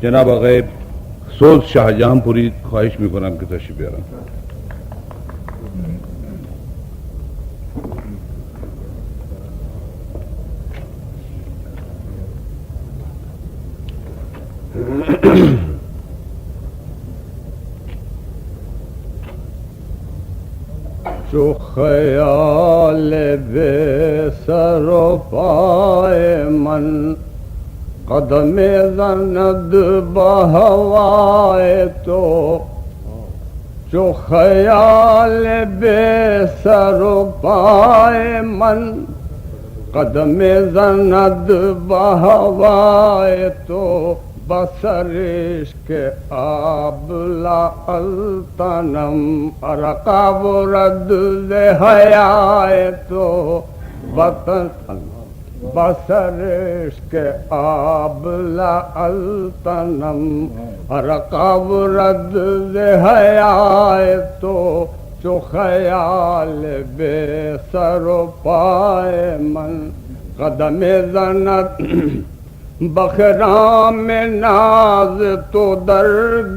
جناب غیب سوز شاہجہاں پوری خواہش میں کنم کی تشریف بیارم. جو خیال بے سر و پائے من قدم زند بہوائے تو جو خیال بے سر و پائے من قدم زند بہوائے تو بسر عشق آب لا التنم ارقاب رد حیائے تو وطن بسر عشق آب لا التنم ارقاب رد حیائے تو جو خیال بے سر و پائے من قدم زند بخرام ناز تو در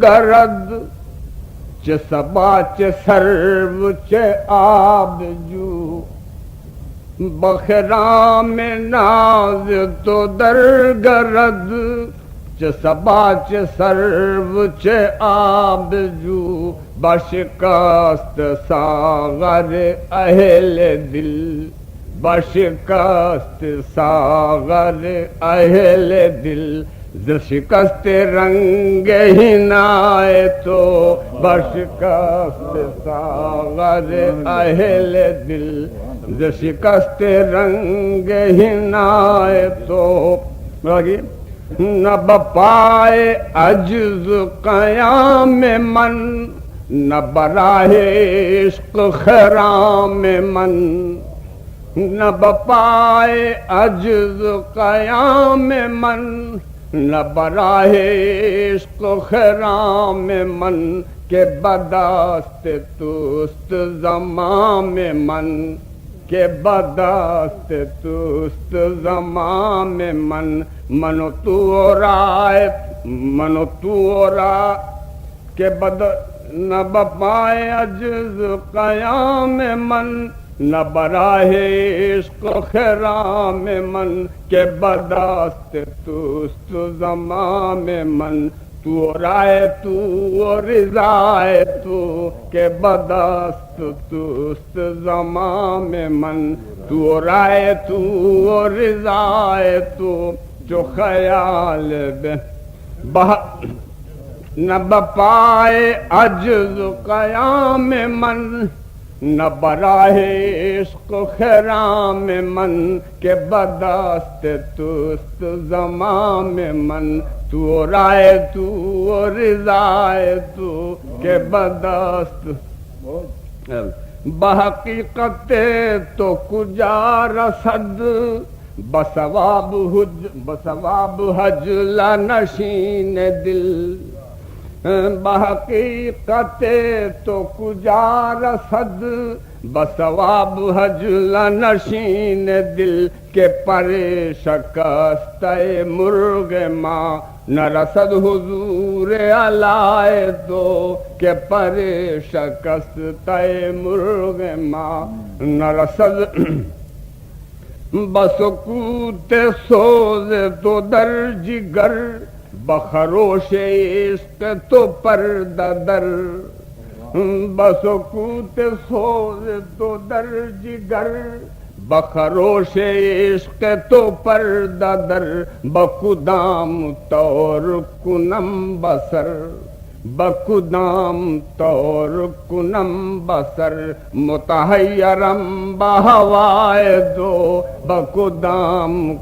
گرد چه سبا چه سرو چه آب جو بخرام ناز تو در گرد چه سبا چه سرو چه آب جو بشکست ساغر اہل دل بشکست ساغر اہل دل ز شکست رنگ ہنائے تو بشکست ساغر اہل دل ز شکست رنگ ہنائے تو نہ بپائے عجز قیام من نہ براہ عشق خرام من نہ بپائے عجز قیام من نہ براہ عشق خرام من کہ بدست توست زمام من کہ بدست توست زمام من منو تو رائے منو تو را کہ بد نہ بپائے عجز قیام من نہ براہ عشق خرام من کہ بدست توست زمام من تو رائے تو رضائے تو کہ بدست توست زمام من تو رائے تو رضائے تو جو خیال نہ بپائے عجز قیام من نہ براہ عشق خرام من کہ بدست توست زمام من تو رائے تو رضائے تو کہ بدست بحقیقت تو کجا رسد بثواب حجل نشین دل بحقیقت تو کجا رسد بثواب حجل نشین دل کے پر شکست مرغ ماں نہ رسد حضور علائے تو کہ پر شکست مرغ ماں نہ رسد بسکوت سوز تو در جگر بخروش عشق تو پردہ در بسکوت سوز تو در جگر بخروش عشق تو پردہ در بکدام طور کنم بسر بکدام طور کنم بسر متحیرم بہوائے دو بکدام